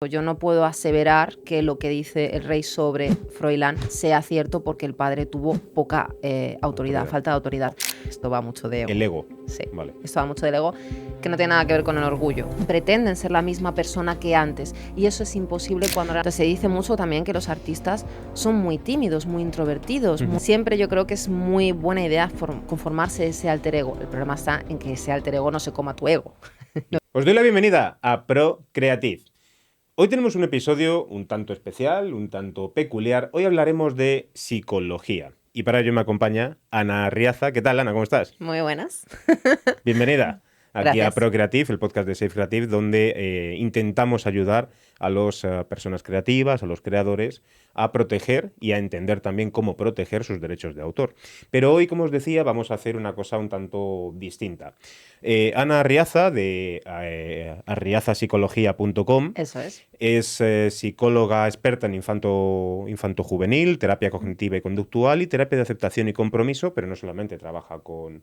Yo no puedo aseverar que lo que dice el rey sobre Froilán sea cierto porque el padre tuvo poca autoridad, falta de autoridad. Esto va mucho de ego. El ego. Sí, Vale. esto va mucho del ego, que no tiene nada que ver con el orgullo. Pretenden ser la misma persona que antes y eso es imposible cuando... Entonces se dice mucho también que los artistas son muy tímidos, muy introvertidos. Siempre yo creo que es muy buena idea conformarse ese alter ego. El problema está en que ese alter ego no se coma tu ego. Os doy la bienvenida a Procreative. Hoy tenemos un episodio un tanto especial, un tanto peculiar. Hoy hablaremos de psicología. Y para ello me acompaña Ana Riaza. ¿Qué tal, Ana? ¿Cómo estás? Muy buenas. Bienvenida aquí Gracias. a Procreative, el podcast de Safe Creative, donde intentamos ayudar a las personas creativas, a los creadores, a proteger y a entender también cómo proteger sus derechos de autor. Pero hoy, como os decía, vamos a hacer una cosa un tanto distinta. Ana Arriaza, de arriazapsicología.com, Eso es. es psicóloga experta en infanto-juvenil, terapia cognitiva y conductual y terapia de aceptación y compromiso, pero no solamente trabaja con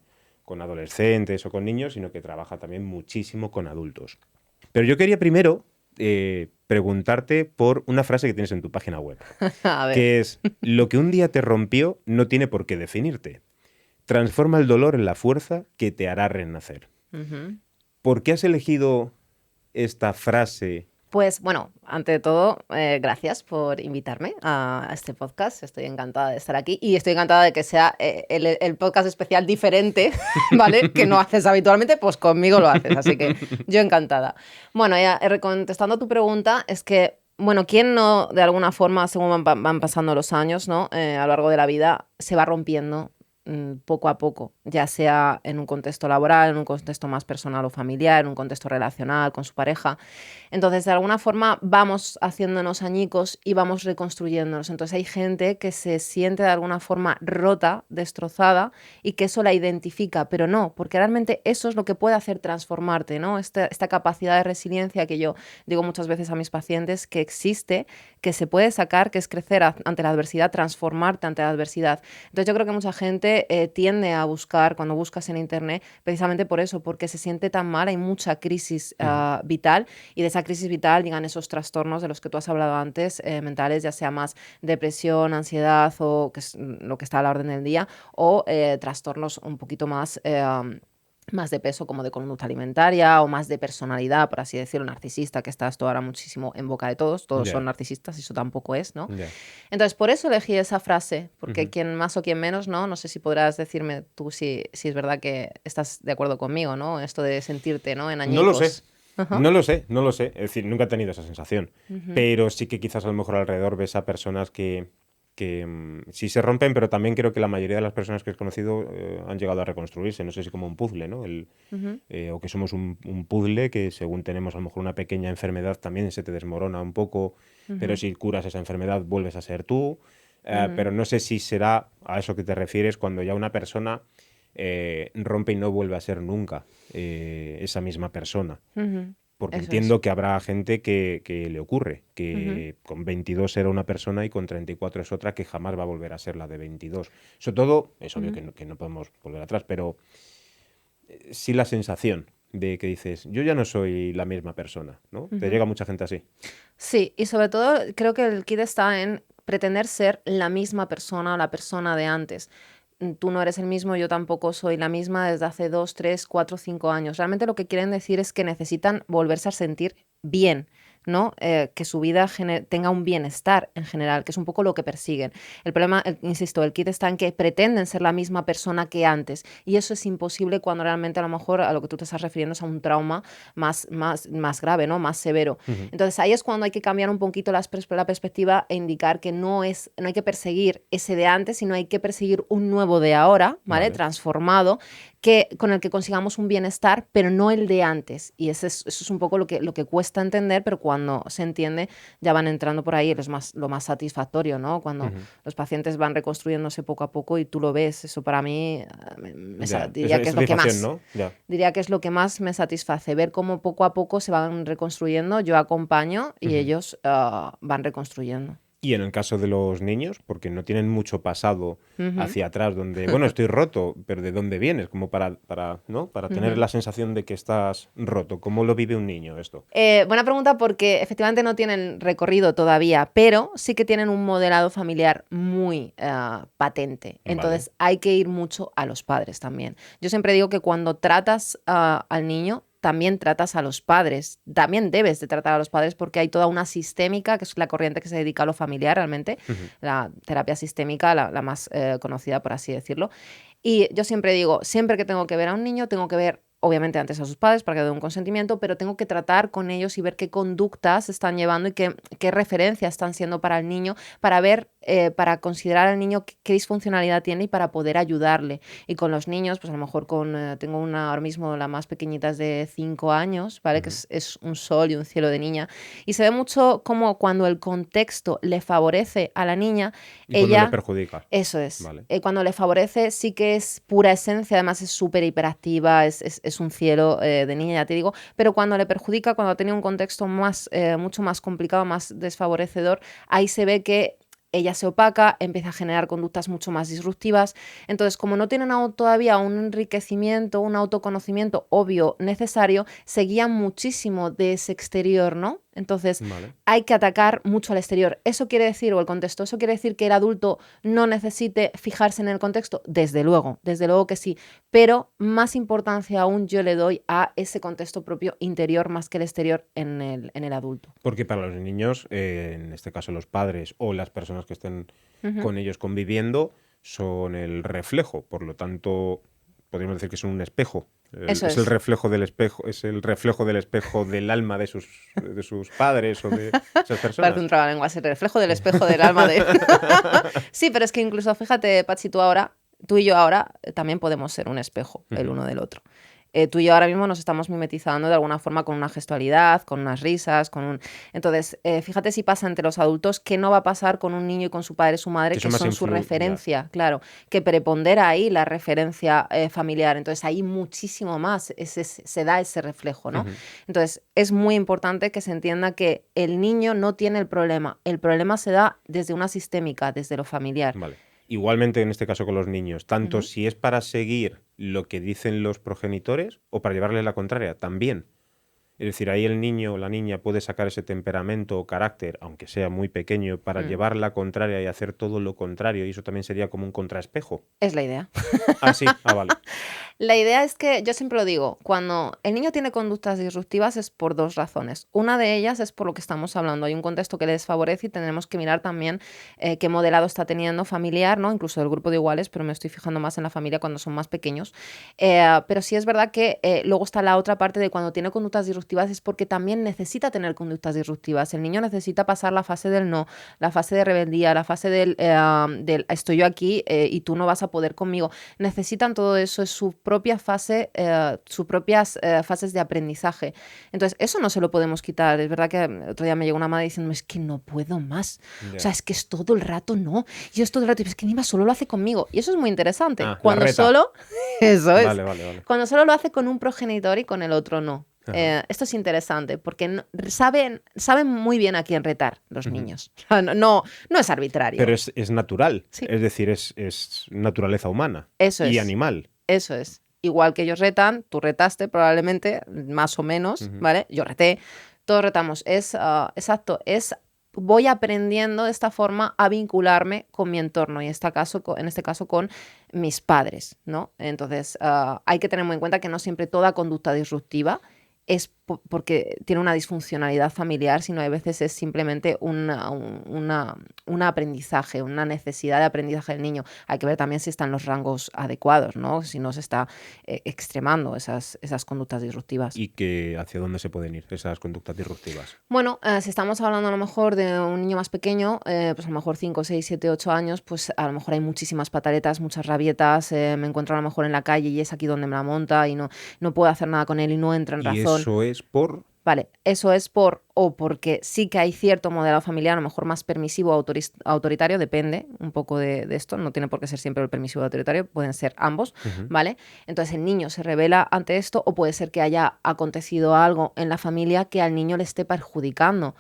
adolescentes o con niños, sino que trabaja también muchísimo con adultos. Pero yo quería primero preguntarte por una frase que tienes en tu página web, A ver. que es: lo que un día te rompió no tiene por qué definirte. Transforma el dolor en la fuerza que te hará renacer. ¿Por qué has elegido esta frase? Pues bueno, ante de todo, gracias por invitarme a este podcast. Estoy encantada de estar aquí y estoy encantada de que sea el podcast especial diferente, ¿vale? Que no haces habitualmente, pues conmigo lo haces, así que yo encantada. Bueno, ya contestando a tu pregunta, es que, bueno, ¿quién no, de alguna forma, según van pasando los años, ¿no? A lo largo de la vida, se va rompiendo poco a poco, ya sea en un contexto laboral, en un contexto más personal o familiar, en un contexto relacional con su pareja? Entonces, de alguna forma, vamos haciéndonos añicos y vamos reconstruyéndonos. Entonces, hay gente que se siente de alguna forma rota, destrozada, y que eso la identifica, pero no, porque realmente eso es lo que puede hacer transformarte, ¿no? Esta capacidad de resiliencia que yo digo muchas veces a mis pacientes que existe, que se puede sacar, que es crecer ante la adversidad, transformarte ante la adversidad. Entonces, yo creo que mucha gente tiende a buscar, cuando buscas en internet, precisamente por eso, porque se siente tan mal, hay mucha crisis vital, y de esa crisis vital llegan esos trastornos de los que tú has hablado antes, mentales, ya sea más depresión, ansiedad o que es lo que está a la orden del día, o trastornos un poquito más... más de peso, como de conducta alimentaria, o más de personalidad, por así decirlo, narcisista, que está esto ahora muchísimo en boca de todos son narcisistas y eso tampoco es, ¿no? Entonces, por eso elegí esa frase, porque quien más o quien menos, ¿no? No sé si podrás decirme tú si es verdad que estás de acuerdo conmigo, ¿no? Esto de sentirte, ¿no? En añicos. No lo sé. No lo sé. Es decir, nunca he tenido esa sensación. Pero sí que quizás a lo mejor alrededor ves a personas que sí se rompen, pero también creo que la mayoría de las personas que he conocido han llegado a reconstruirse. No sé si como un puzzle, ¿no? O que somos un puzzle que según tenemos a lo mejor una pequeña enfermedad también se te desmorona un poco, pero si curas esa enfermedad vuelves a ser tú. Pero no sé si será a eso que te refieres cuando ya una persona rompe y no vuelve a ser nunca esa misma persona. Porque Eso entiendo es. que habrá gente que le ocurre, que con 22 era una persona y con 34 es otra, que jamás va a volver a ser la de 22. Sobre todo, es obvio que no podemos volver atrás, pero sí la sensación de que dices, yo ya no soy la misma persona, ¿no? Te llega mucha gente así. Sí, y sobre todo creo que el kit está en pretender ser la misma persona, la persona de antes. Tú no eres el mismo, yo tampoco soy la misma desde hace 2, 3, 4, 5 años. Realmente lo que quieren decir es que necesitan volverse a sentir bien, ¿no? Que su vida tenga un bienestar en general, que es un poco lo que persiguen. El problema, insisto, el kit está en que pretenden ser la misma persona que antes y eso es imposible cuando realmente a lo mejor a lo que tú te estás refiriendo es a un trauma más grave, ¿no? Más severo. Entonces ahí es cuando hay que cambiar un poquito la perspectiva e indicar que no hay que perseguir ese de antes, sino hay que perseguir un nuevo de ahora, ¿vale? Transformado, con el que consigamos un bienestar, pero no el de antes. Y eso es un poco lo que cuesta entender, pero cuando se entiende ya van entrando por ahí, lo más satisfactorio, ¿no? Cuando los pacientes van reconstruyéndose poco a poco y tú lo ves, eso para mí diría que es lo que más, ¿no? diría que es lo que más me satisface, ver cómo poco a poco se van reconstruyendo, yo acompaño y ellos van reconstruyendo. Y en el caso de los niños, porque no tienen mucho pasado Ujú, hacia atrás, donde, bueno, estoy roto, pero ¿de dónde vienes? Como ¿no? Para tener ujú. la sensación de que estás roto. ¿Cómo lo vive un niño esto? Buena pregunta porque efectivamente no tienen recorrido todavía, pero sí que tienen un modelado familiar muy patente. Vale. Entonces hay que ir mucho a los padres también. Yo siempre digo que cuando tratas al niño, también tratas a los padres. También debes de tratar a los padres porque hay toda una sistémica, que es la corriente que se dedica a lo familiar realmente, Ujú. la terapia sistémica, la más conocida, por así decirlo. Y yo siempre digo, siempre que tengo que ver a un niño, tengo que ver, obviamente, antes a sus padres para que den un consentimiento, pero tengo que tratar con ellos y ver qué conductas están llevando y qué referencias están siendo para el niño, para ver, para considerar al niño qué disfuncionalidad tiene y para poder ayudarle. Y con los niños, pues a lo mejor tengo una ahora mismo, la más pequeñita es de 5 años, ¿vale? Que Ujú. es un sol y un cielo de niña. Y se ve mucho como cuando el contexto le favorece a la niña, Y cuando le ella... perjudica. Eso es. Vale. Cuando le favorece sí que es pura esencia, además es súper hiperactiva, es un cielo de niña, ya te digo, pero cuando le perjudica, cuando ha tenido un contexto mucho más complicado, más desfavorecedor, ahí se ve que ella se opaca, empieza a generar conductas mucho más disruptivas. Entonces, como no tienen todavía un enriquecimiento, un autoconocimiento obvio necesario, se guían muchísimo de ese exterior, ¿no? Entonces, Vale. hay que atacar mucho al exterior. ¿Eso quiere decir, o el contexto, eso quiere decir que el adulto no necesite fijarse en el contexto? Desde luego que sí, pero más importancia aún yo le doy a ese contexto propio interior más que el exterior en el adulto. Porque para los niños, en este caso los padres o las personas que estén Ujú. con ellos conviviendo, son el reflejo. Por lo tanto, podríamos decir que son un espejo. Eso Es el es. reflejo del espejo, es el reflejo del alma de sus padres o de esas Parece un personas. trabalenguas, el reflejo del espejo del alma de... Sí, pero es que incluso, fíjate, Pachi, tú y yo ahora también podemos ser un espejo el Ujú. uno del otro. Tú y yo ahora mismo nos estamos mimetizando de alguna forma con una gestualidad, con unas risas, con un... Entonces, fíjate si pasa entre los adultos, ¿qué no va a pasar con un niño y con su padre y su madre, Que que son más son su ya. referencia? Claro, que prepondera ahí la referencia familiar. Entonces, ahí muchísimo más se da ese reflejo, ¿no? Ujú. Entonces, es muy importante que se entienda que el niño no tiene el problema se da desde una sistémica, desde lo familiar. Vale. Igualmente en este caso con los niños, tanto Ujú. si es para seguir lo que dicen los progenitores o para llevarle la contraria, también. Es decir, ahí el niño o la niña puede sacar ese temperamento o carácter, aunque sea muy pequeño, para Mm. llevar la contraria y hacer todo lo contrario, y eso también sería como un contraespejo. Es la idea. Ah, sí, vale. La idea es que, yo siempre lo digo, cuando el niño tiene conductas disruptivas es por dos razones. Una de ellas es por lo que estamos hablando. Hay un contexto que le desfavorece y tenemos que mirar también qué modelado está teniendo familiar, ¿no? Incluso del grupo de iguales, pero me estoy fijando más en la familia cuando son más pequeños. Pero sí es verdad que luego está la otra parte de cuando tiene conductas disruptivas es porque también necesita tener conductas disruptivas. El niño necesita pasar la fase del no, la fase de rebeldía, la fase del estoy yo aquí y tú no vas a poder conmigo. Necesitan todo eso, es su propia fase, sus propias fases de aprendizaje. Entonces, eso no se lo podemos quitar. Es verdad que otro día me llegó una madre diciendo, es que no puedo más. O sea, Ya. es que es todo el rato no. Y es todo el rato, y es que encima solo lo hace conmigo. Y eso es muy interesante. Ah, la Cuando reta. solo, eso es, Vale, vale, vale. cuando solo lo hace con un progenitor y con el otro no. Ajá. Esto es interesante porque saben muy bien a quién retar los Ujú. niños. No es arbitrario. Pero es natural, Sí, es decir, es naturaleza humana eso y es. animal. Eso es. Igual que ellos retan, tú retaste probablemente, más o menos, Ujú. ¿vale? Yo reté, todos retamos. Exacto, voy aprendiendo de esta forma a vincularme con mi entorno y en este caso con mis padres, ¿no? Entonces, hay que tener muy en cuenta que no siempre toda conducta disruptiva es porque tiene una disfuncionalidad familiar, sino a veces es simplemente un aprendizaje, una necesidad de aprendizaje del niño. Hay que ver también si están los rangos adecuados, ¿no? Si no se está extremando esas conductas disruptivas. Y que hacia dónde se pueden ir esas conductas disruptivas. Bueno, si estamos hablando a lo mejor de un niño más pequeño, pues a lo mejor 5, 6, 7, 8 años, pues a lo mejor hay muchísimas pataletas, muchas rabietas, me encuentro a lo mejor en la calle y es aquí donde me la monta y no puedo hacer nada con él y no entra en Y razón. eso es por... Vale, eso es porque sí que hay cierto modelo familiar, a lo mejor más permisivo o autoritario, depende un poco de esto, no tiene por qué ser siempre el permisivo o autoritario, pueden ser ambos, Ujú. ¿vale? Entonces el niño se revela ante esto o puede ser que haya acontecido algo en la familia que al niño le esté perjudicando.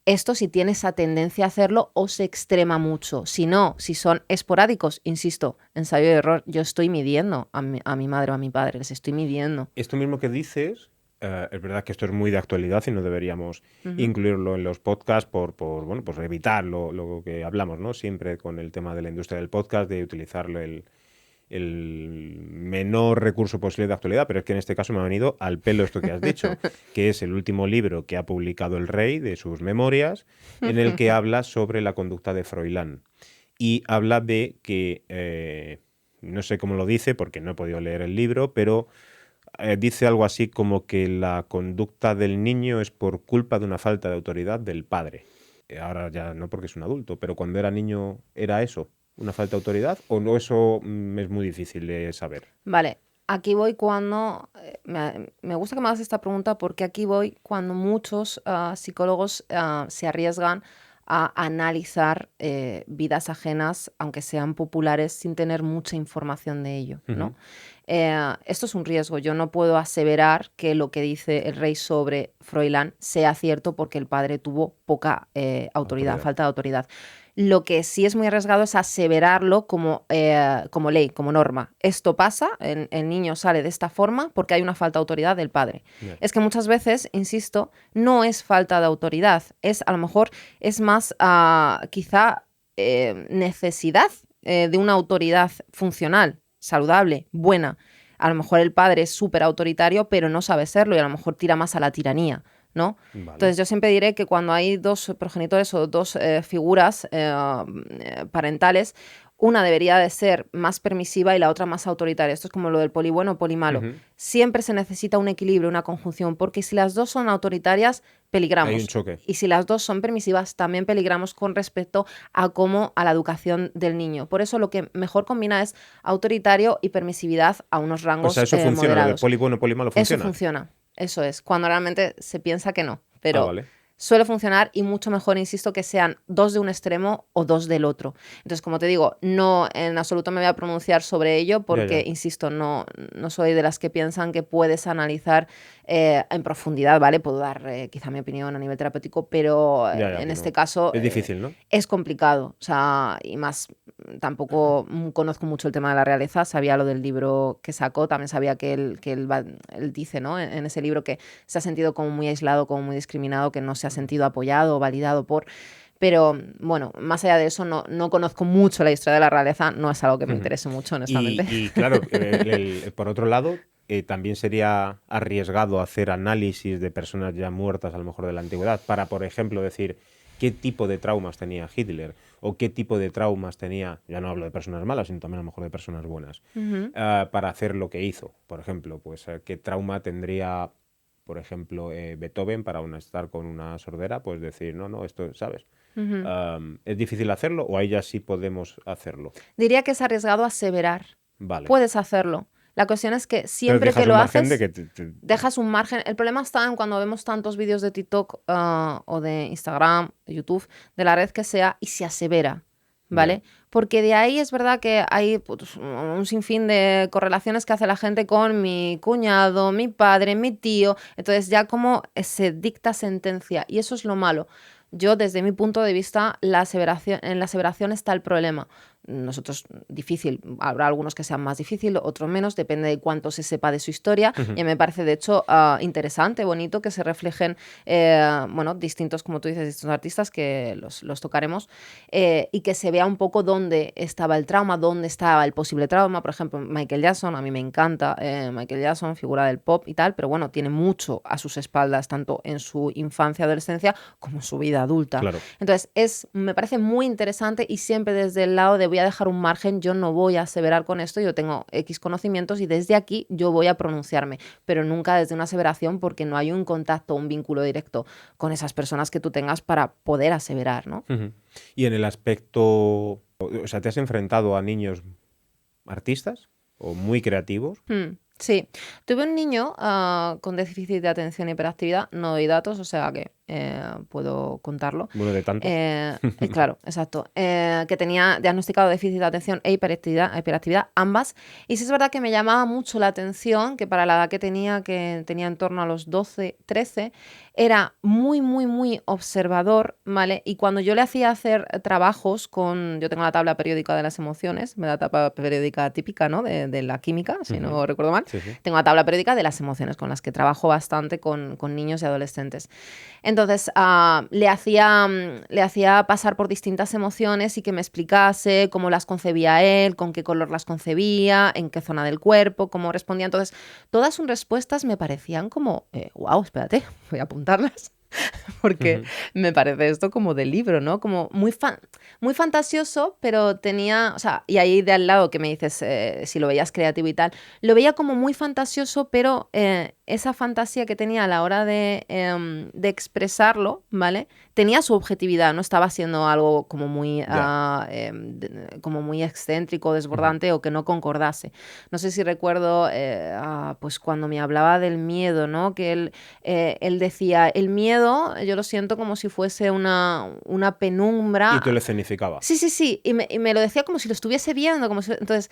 esto si tiene esa tendencia a hacerlo o se extrema mucho. Si no, si son esporádicos, insisto, ensayo y error, yo estoy midiendo a mi madre o a mi padre, les estoy midiendo. Esto mismo que dices, es verdad que esto es muy de actualidad y no deberíamos Ujú. incluirlo en los podcasts bueno, pues evitar lo que hablamos, ¿no? Siempre con el tema de la industria del podcast, de utilizarlo el menor recurso posible de actualidad, pero es que en este caso me ha venido al pelo esto que has dicho, que es el último libro que ha publicado el rey de sus memorias, en el que habla sobre la conducta de Froilán. Y habla de que, no sé cómo lo dice porque no he podido leer el libro, pero dice algo así como que la conducta del niño es por culpa de una falta de autoridad del padre. Ahora ya no porque es un adulto, pero cuando era niño era eso, una falta de autoridad, o no, eso es muy difícil de saber. Vale, aquí voy cuando, me gusta que me hagas esta pregunta porque aquí voy cuando muchos psicólogos se arriesgan a analizar vidas ajenas, aunque sean populares, sin tener mucha información de ello, Ujú. ¿no? Esto es un riesgo. Yo no puedo aseverar que lo que dice el rey sobre Froilán sea cierto porque el padre tuvo poca autoridad, Autoridad. falta de autoridad. Lo que sí es muy arriesgado es aseverarlo como ley, como norma. Esto pasa, el niño sale de esta forma porque hay una falta de autoridad del padre. Ya. Es que muchas veces, insisto, no es falta de autoridad, es a lo mejor es más quizá necesidad de una autoridad funcional, saludable, buena. A lo mejor el padre es súper autoritario, pero no sabe serlo y a lo mejor tira más a la tiranía, ¿no? Vale. Entonces yo siempre diré que cuando hay dos progenitores o dos figuras parentales, una debería de ser más permisiva y la otra más autoritaria. Esto es como lo del poli bueno o poli malo. Ujú. Siempre se necesita un equilibrio, una conjunción, porque si las dos son autoritarias, Hay un peligramos. choque. Y si las dos son permisivas, también peligramos con respecto a la educación del niño. Por eso lo que mejor combina es autoritario y permisividad a unos O sea, rangos eso funciona, lo de moderados. poli bueno, poli malo Eso funciona. funciona, eso es, cuando realmente se piensa que no, Ah, pero vale. suele funcionar y mucho mejor, insisto, que sean dos de un extremo o dos del otro. Entonces, como te digo, no en absoluto me voy a pronunciar sobre ello Ya, porque, ya. insisto, no soy de las que piensan que puedes analizar en profundidad, ¿vale? Puedo dar quizá mi opinión a nivel terapéutico, pero Ya, ya, en que este no. caso Es difícil, ¿no? es complicado, o sea, y más tampoco conozco mucho el tema de la realeza, sabía lo del libro que sacó, también sabía que él dice, ¿no? En ese libro que se ha sentido como muy aislado, como muy discriminado, que no se ha sentido apoyado o validado por... Pero bueno, más allá de eso, no conozco mucho la historia de la realeza, no es algo que me Ujú. interese mucho, Y, honestamente. y claro, por otro lado, también sería arriesgado hacer análisis de personas ya muertas, a lo mejor de la antigüedad, para, por ejemplo, decir qué tipo de traumas tenía Hitler o qué tipo de traumas tenía, ya no hablo de personas malas, sino también a lo mejor de personas buenas, Ujú, para hacer lo que hizo. Por ejemplo, pues qué trauma tendría, por ejemplo, Beethoven para estar con una sordera, pues decir, no, no, esto, ¿sabes? ujú. ¿Es difícil hacerlo o ahí ya sí podemos hacerlo? Diría que es arriesgado aseverar. Vale. Puedes hacerlo. La cuestión es que Pero siempre que dejas lo un margen de haces, que dejas un margen. El problema está en cuando vemos tantos vídeos de TikTok o de Instagram, de YouTube, de la red que sea, y se asevera, Ya. ¿vale? Porque de ahí es verdad que hay pues, un sinfín de correlaciones que hace la gente con mi cuñado, mi padre, mi tío. Entonces ya como se dicta sentencia, y eso es lo malo. Yo, desde mi punto de vista, en la aseveración está el problema. Nosotros, difícil, habrá algunos que sean más difícil, otros menos, depende de cuánto se sepa de su historia. Ujú. Y me parece, de hecho, interesante, bonito que se reflejen, bueno, distintos, como tú dices, distintos artistas, que los tocaremos, y que se vea un poco dónde estaba el trauma, dónde estaba el posible trauma. Por ejemplo, Michael Jackson, a mí me encanta Michael Jackson, figura del pop y tal, pero bueno, tiene mucho a sus espaldas, tanto en su infancia, adolescencia, como en su vida adulta. Claro. Entonces, me parece muy interesante y siempre desde el lado de voy a dejar un margen, yo no voy a aseverar con esto, yo tengo X conocimientos y desde aquí yo voy a pronunciarme, pero nunca desde una aseveración porque no hay un contacto, un vínculo directo con esas personas que tú tengas para poder aseverar, ¿no? Ujú. Y en el aspecto, o sea, ¿te has enfrentado a niños artistas o muy creativos? Sí, tuve un niño con déficit de atención y hiperactividad, no doy datos, o sea que puedo contarlo. Uno de tantos. Claro, exacto. Que tenía diagnosticado déficit de atención e hiperactividad, ambas. Y sí es verdad que me llamaba mucho la atención que para la edad que tenía en torno a los 12, 13, era muy, muy, muy observador, ¿vale? Y cuando yo le hacía hacer trabajos yo tengo la tabla periódica de las emociones, la tabla periódica típica, ¿no? De la química, si no recuerdo mal. Sí. Tengo la tabla periódica de las emociones, con las que trabajo bastante con niños y adolescentes. Entonces, le hacía pasar por distintas emociones y que me explicase cómo las concebía él, con qué color las concebía, en qué zona del cuerpo, cómo respondía. Entonces, todas sus respuestas me parecían como, wow, espérate, voy a apuntarlas. Porque me parece esto como de libro, ¿no? Como muy fantasioso, pero tenía, o sea, y ahí de al lado que me dices si lo veías creativo y tal, lo veía como muy fantasioso, pero esa fantasía que tenía a la hora de expresarlo, ¿vale? Tenía su objetividad, no estaba siendo algo como muy, como muy excéntrico, desbordante o que no concordase. No sé si recuerdo, pues cuando me hablaba del miedo, ¿no? Que él decía, el miedo yo lo siento como si fuese una penumbra. Y te lo escenificaba. Sí, y me lo decía como si lo estuviese viendo, entonces,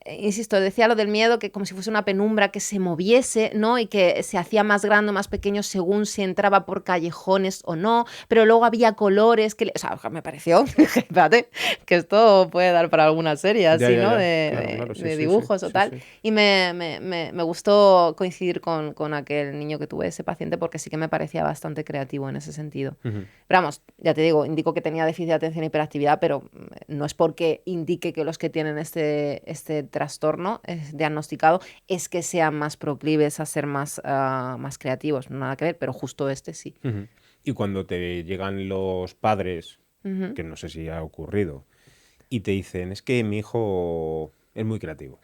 insisto, decía lo del miedo, que como si fuese una penumbra que se moviese, ¿no? Y que se hacía más grande o más pequeño según si entraba por callejones o no, pero luego había colores o sea, me pareció, espérate, que esto puede dar para alguna serie así, ¿no? De dibujos o tal. Sí. Y me gustó coincidir con aquel niño que tuve, ese paciente, porque sí que me parecía bastante creativo en ese sentido. Pero vamos, ya te digo, indico que tenía déficit de atención y hiperactividad, pero no es porque indique que los que tienen este trastorno diagnosticado es que sean más proclives a ser más creativos, nada que ver, pero justo este sí. Y cuando te llegan los padres, que no sé si ha ocurrido, y te dicen, es que mi hijo es muy creativo.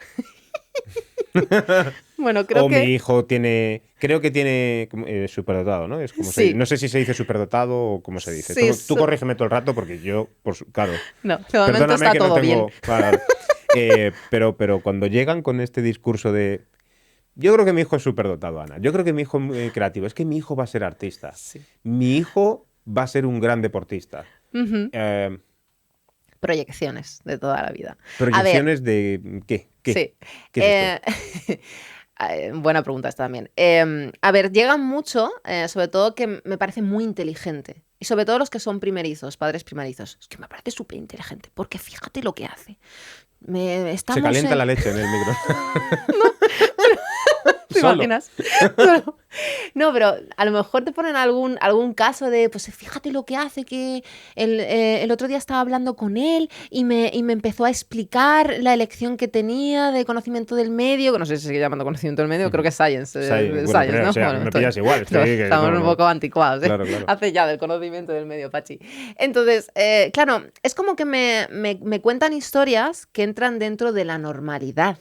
Bueno, creo mi hijo creo que tiene superdotado, ¿no? Es como no sé si se dice superdotado o cómo se dice. Sí, tú corrígeme todo el rato porque yo, claro. No, de momento está todo bien. Claro, pero cuando llegan con este discurso de, yo creo que mi hijo es superdotado, Ana. Yo creo que mi hijo es muy creativo. Es que mi hijo va a ser artista. Sí. Mi hijo va a ser un gran deportista. Proyecciones de toda la vida. ¿Proyecciones de qué? Sí. ¿Qué es esto? Buena pregunta esta también. A ver, llegan mucho, sobre todo que me parece muy inteligente. Y sobre todo los que son primerizos, padres primerizos. Es que me parece súper inteligente, porque fíjate lo que hace. Se calienta la leche en el micro. ¿Te imaginas? No, pero a lo mejor te ponen algún caso de, pues fíjate lo que hace, que el otro día estaba hablando con él y me empezó a explicar la elección que tenía de conocimiento del medio, que no sé si sigue llamando conocimiento del medio, creo que es Science, ¿no? O sea, me pillas igual. Estamos un poco anticuados, ¿eh? Claro. Hace ya del conocimiento del medio, Pachi. Entonces, claro, es como que me cuentan historias que entran dentro de la normalidad.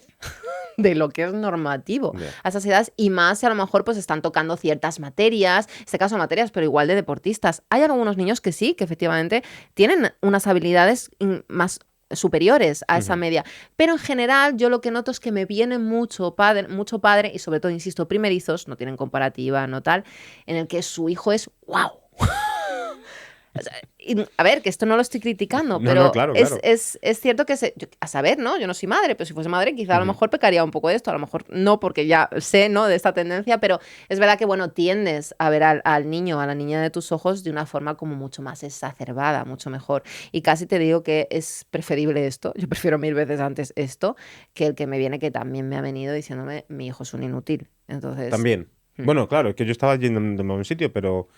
De lo que es normativo a esas edades, y más si a lo mejor pues están tocando ciertas materias, en este caso materias, pero igual de deportistas. Hay algunos niños que sí, que efectivamente tienen unas habilidades más superiores a esa media, pero en general yo lo que noto es que me viene mucho padre y sobre todo, insisto, primerizos, no tienen comparativa, no tal, en el que su hijo es ¡wow! A ver, que esto no lo estoy criticando, pero claro. Es cierto que a saber, ¿no? Yo no soy madre, pero si fuese madre quizá a lo mejor pecaría un poco de esto, a lo mejor no, porque ya sé, ¿no?, de esta tendencia, pero es verdad que, bueno, tiendes a ver al niño, a la niña de tus ojos de una forma como mucho más exacerbada, mucho mejor. Y casi te digo que es preferible esto, yo prefiero 1000 veces antes esto, que el que me viene, que también me ha venido diciéndome, mi hijo es un inútil. Entonces... También. Bueno, claro, es que yo estaba yendo de un sitio, pero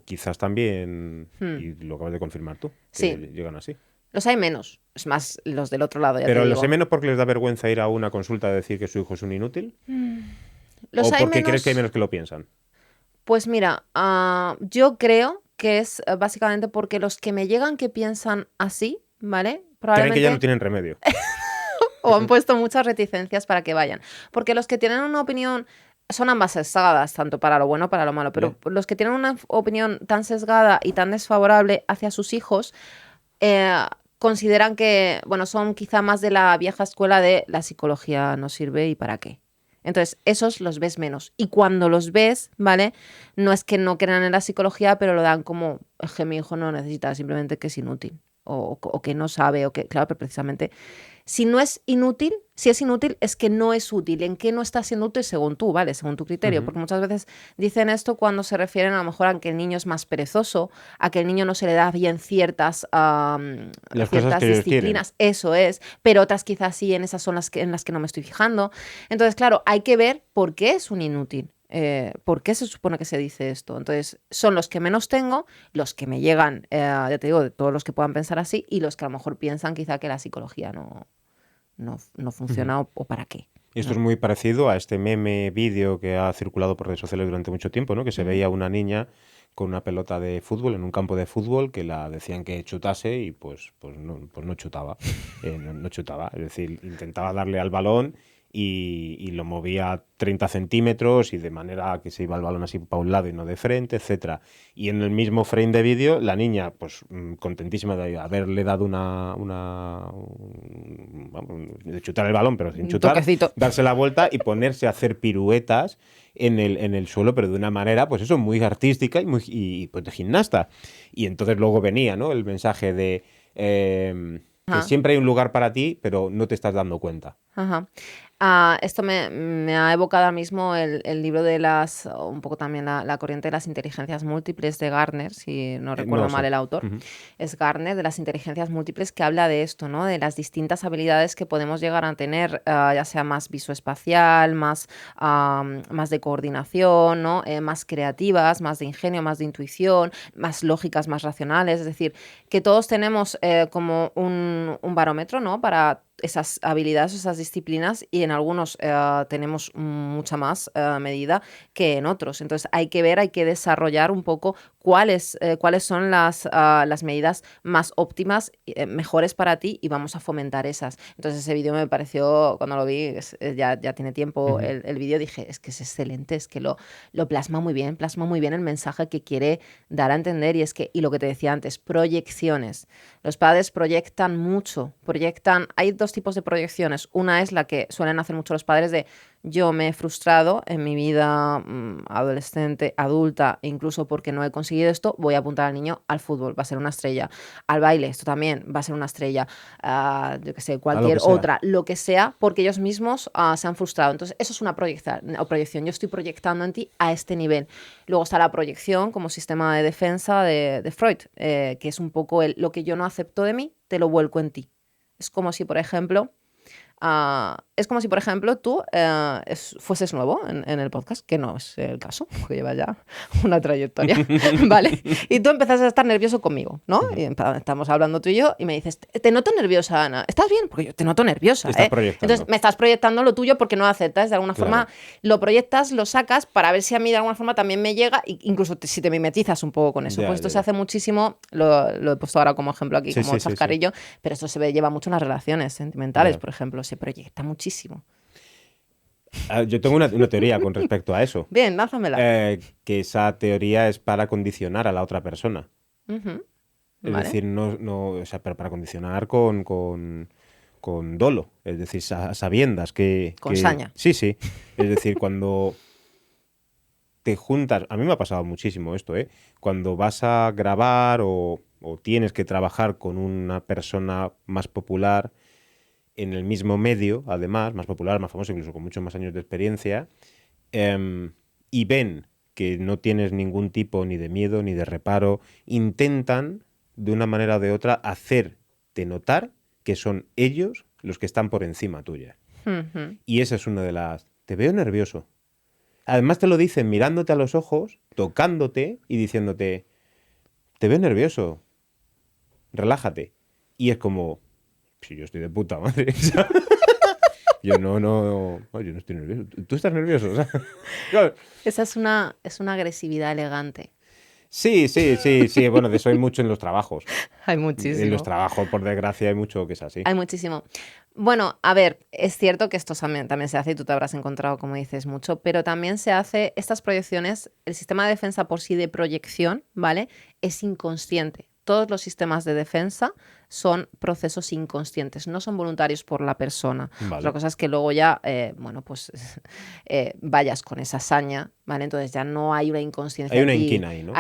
quizás también, y lo acabas de confirmar tú, que llegan así. Los hay menos, es más los del otro lado, ya ¿Pero te digo. los hay menos porque les da vergüenza ir a una consulta a decir que su hijo es un inútil? ¿O porque crees que hay menos que lo piensan? Pues mira, yo creo que es básicamente porque los que me llegan que piensan así, ¿vale? Creen que ya no tienen remedio. O han puesto muchas reticencias para que vayan. Porque los que tienen una opinión... Son ambas sesgadas, tanto para lo bueno como para lo malo, pero los que tienen una opinión tan sesgada y tan desfavorable hacia sus hijos consideran que, bueno, son quizá más de la vieja escuela de la psicología no sirve y para qué. Entonces, esos los ves menos. Y cuando los ves, ¿vale? No es que no crean en la psicología, pero lo dan como, es que mi hijo no necesita, simplemente que es inútil. O que no sabe, o que, claro, pero precisamente, si no es inútil, si es inútil, es que no es útil. ¿En qué no está siendo útil? Según tú, ¿vale? Según tu criterio. Ujú. Porque muchas veces dicen esto cuando se refieren a lo mejor a que el niño es más perezoso, a que el niño no se le da bien Las cosas ciertas que ellos quieren. disciplinas, eso es, pero otras quizás sí, en esas son en las que no me estoy fijando. Entonces, claro, hay que ver por qué es un inútil. ¿Por qué se supone que se dice esto? Entonces, son los que menos tengo, los que me llegan, ya te digo, de todos los que puedan pensar así, y los que a lo mejor piensan quizá que la psicología no Ujú. funciona o para qué, Esto es ¿no? muy parecido a este meme vídeo que ha circulado por redes sociales durante mucho tiempo, ¿no? Que se Ujú. veía una niña con una pelota de fútbol en un campo de fútbol que la decían que chutase y pues no chutaba. No chutaba. Es decir, intentaba darle al balón y lo movía 30 centímetros y de manera que se iba el balón así para un lado y no de frente, etcétera. Y en el mismo frame de vídeo, la niña, pues contentísima de haberle dado vamos, de chutar el balón, pero sin Un chutar, toquecito. darse la vuelta y ponerse a hacer piruetas en el suelo, pero de una manera, pues eso, muy artística pues de gimnasta. Y entonces luego venía, ¿no? El mensaje de que Ajá. siempre hay un lugar para ti, pero no te estás dando cuenta. Ajá. Esto me ha evocado ahora mismo el libro de un poco también la corriente de las inteligencias múltiples de Gardner, si no No recuerdo lo mal sé. el autor. Ujú. Es Gardner, de las inteligencias múltiples, que habla de esto, ¿no? De las distintas habilidades que podemos llegar a tener, ya sea más visoespacial, más de coordinación, ¿no? Más creativas, más de ingenio, más de intuición, más lógicas, más racionales. Es decir, que todos tenemos como un barómetro, ¿no? Para esas habilidades, esas disciplinas, y en algunos tenemos mucha más medida que en otros. Entonces hay que ver, hay que desarrollar un poco cuáles son las medidas más óptimas, mejores para ti, y vamos a fomentar esas. Entonces ese vídeo me pareció, cuando lo vi, ya tiene tiempo Ujú. el vídeo, dije, es que es excelente, es que lo plasma muy bien el mensaje que quiere dar a entender, y lo que te decía antes, proyecciones. Los padres proyectan mucho, hay dos tipos de proyecciones. Una es la que suelen hacer mucho los padres de: yo me he frustrado en mi vida adolescente, adulta, e incluso porque no he conseguido esto, voy a apuntar al niño al fútbol, va a ser una estrella, al baile, esto también va a ser una estrella, yo qué sé, A lo cualquier que sea. otra, lo que sea, porque ellos mismos se han frustrado. Entonces, eso es una proyección. Yo estoy proyectando en ti a este nivel. Luego está la proyección como sistema de defensa de Freud, que es un poco lo que yo no acepto de mí, te lo vuelco en ti. Es como si, por ejemplo, tú fueses nuevo en el podcast, que no es el caso, porque lleva ya una trayectoria, ¿vale? Y tú empiezas a estar nervioso conmigo, ¿no? Ujú. Y estamos hablando tú y yo, y me dices, te noto nerviosa, Ana. ¿Estás bien? Porque yo te noto nerviosa, Estás ¿eh? Entonces proyectando. me estás proyectando lo tuyo porque no lo aceptas. De alguna forma Claro. lo proyectas, lo sacas para ver si a mí de alguna forma también me llega, incluso si te mimetizas un poco con eso. Ya, Pues ya, esto se ya. hace muchísimo, lo he puesto ahora como ejemplo aquí, Sí, como sí, sí, sí. chascarrillo, pero esto lleva mucho en las relaciones sentimentales, Ya. por ejemplo, se proyecta muchísimo. Yo tengo una teoría con respecto a eso. Bien, lánzamela. Que esa teoría es para condicionar a la otra persona. Ujú. Es Vale. decir, o sea, pero para condicionar con dolo. Es decir, a sabiendas Con saña. Sí, sí. Es decir, cuando te juntas. A mí me ha pasado muchísimo esto, ¿eh? Cuando vas a grabar o tienes que trabajar con una persona más popular en el mismo medio, además, más popular, más famoso, incluso con muchos más años de experiencia, y ven que no tienes ningún tipo ni de miedo ni de reparo, intentan, de una manera o de otra, hacerte notar que son ellos los que están por encima tuya. Ujú. Y esa es una de las... Te veo nervioso. Además te lo dicen mirándote a los ojos, tocándote y diciéndote, te veo nervioso, relájate. Y es como, si yo estoy de puta madre. Yo yo no estoy nervioso. ¿Tú estás nervioso? O sea, claro. Esa es una agresividad elegante. Sí, sí, sí, sí. Bueno, de eso hay mucho en los trabajos. Hay En los muchísimo. trabajos, por desgracia, hay mucho que es así. Hay muchísimo. Bueno, a ver, es cierto que esto también se hace, y tú te habrás encontrado, como dices, mucho, pero también se hace estas proyecciones, el sistema de defensa por sí de proyección, ¿vale? Es inconsciente. Todos los sistemas de defensa son procesos inconscientes, no son voluntarios por la persona. Vale. Otra cosa es que luego ya, pues vayas con esa saña, ¿vale? Entonces ya no hay una inconsciencia Hay una en ti, inquina ahí, ¿no?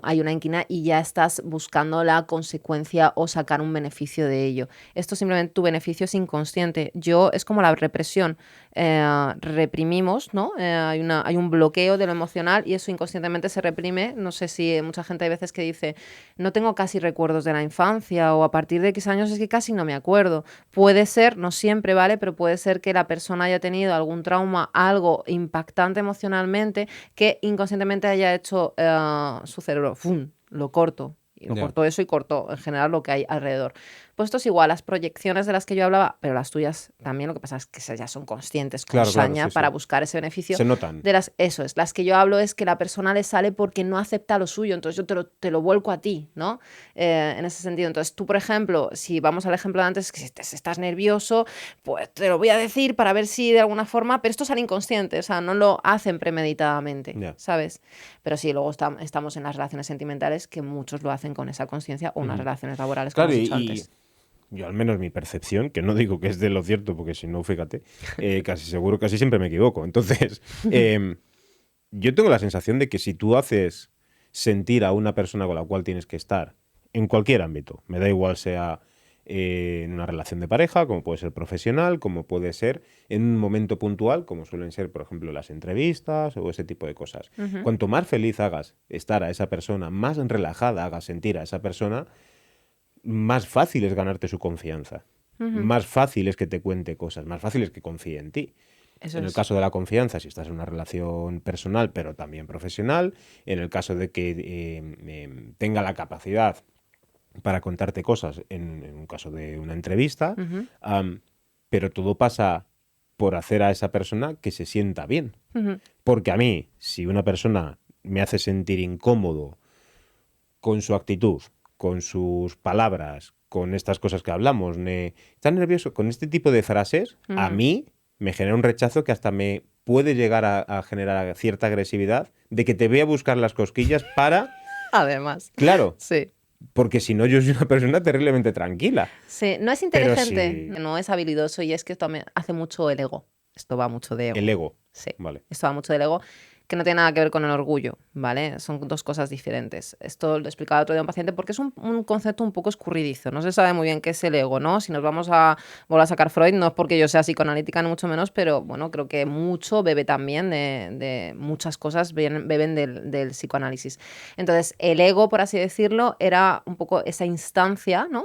hay una inquina y ya estás buscando la consecuencia o sacar un beneficio de ello. Esto simplemente tu beneficio es inconsciente. Es como la represión. Reprimimos, ¿no? Hay un bloqueo de lo emocional y eso inconscientemente se reprime. No sé si mucha gente hay veces que dice, no tengo casi recuerdos de la infancia o a partir de X años es que casi no me acuerdo. Puede ser, no siempre, ¿vale? Pero puede ser que la persona haya tenido algún trauma, algo impactante emocionalmente que inconscientemente haya hecho su cerebro, ¡fum!, lo corto. Y lo cortó eso y cortó en general lo que hay alrededor. Pues esto es igual, las proyecciones de las que yo hablaba, pero las tuyas también, lo que pasa es que ya son conscientes con saña para buscar ese beneficio. Se notan. Eso es, las que yo hablo es que la persona le sale porque no acepta lo suyo, entonces yo te lo vuelco a ti, ¿no? En ese sentido. Entonces tú, por ejemplo, si vamos al ejemplo de antes, que si estás nervioso, pues te lo voy a decir para ver si de alguna forma, pero esto sale inconsciente, o sea, no lo hacen premeditadamente, ¿sabes? Pero sí, luego estamos en las relaciones sentimentales que muchos lo hacen con esa conciencia o unas relaciones laborales, como has dicho antes. Yo al menos mi percepción, que no digo que es de lo cierto, porque si no, fíjate, casi siempre me equivoco. Entonces, yo tengo la sensación de que si tú haces sentir a una persona con la cual tienes que estar, en cualquier ámbito, me da igual sea en una relación de pareja, como puede ser profesional, como puede ser en un momento puntual, como suelen ser, por ejemplo, las entrevistas o ese tipo de cosas. Cuanto más feliz hagas estar a esa persona, más relajada hagas sentir a esa persona, más fácil es ganarte su confianza. Más fácil es que te cuente cosas, más fácil es que confíe en ti. En el caso de la confianza, si estás en una relación personal, pero también profesional, en el caso de que tenga la capacidad para contarte cosas, en un caso de una entrevista, pero todo pasa por hacer a esa persona que se sienta bien. Porque a mí, si una persona me hace sentir incómodo con su actitud, con sus palabras, con estas cosas que hablamos, tan nervioso, con este tipo de frases, a mí me genera un rechazo que hasta me puede llegar a generar cierta agresividad de que te voy a buscar las cosquillas para... Además. Claro. Sí. Porque si no, yo soy una persona terriblemente tranquila. Sí, no es inteligente, no es habilidoso y es que esto también hace mucho el ego. Esto va mucho de ego. El ego. Sí, vale. Esto va mucho del ego, que no tiene nada que ver con el orgullo, ¿vale? Son dos cosas diferentes. Esto lo explicaba otro día a un paciente porque es un concepto un poco escurridizo. No se sabe muy bien qué es el ego, ¿no? Si nos vamos a volver a sacar Freud, no es porque yo sea psicoanalítica ni mucho menos, pero bueno, creo que mucho bebe también de muchas cosas, beben del psicoanálisis. Entonces, el ego, por así decirlo, era un poco esa instancia, ¿no?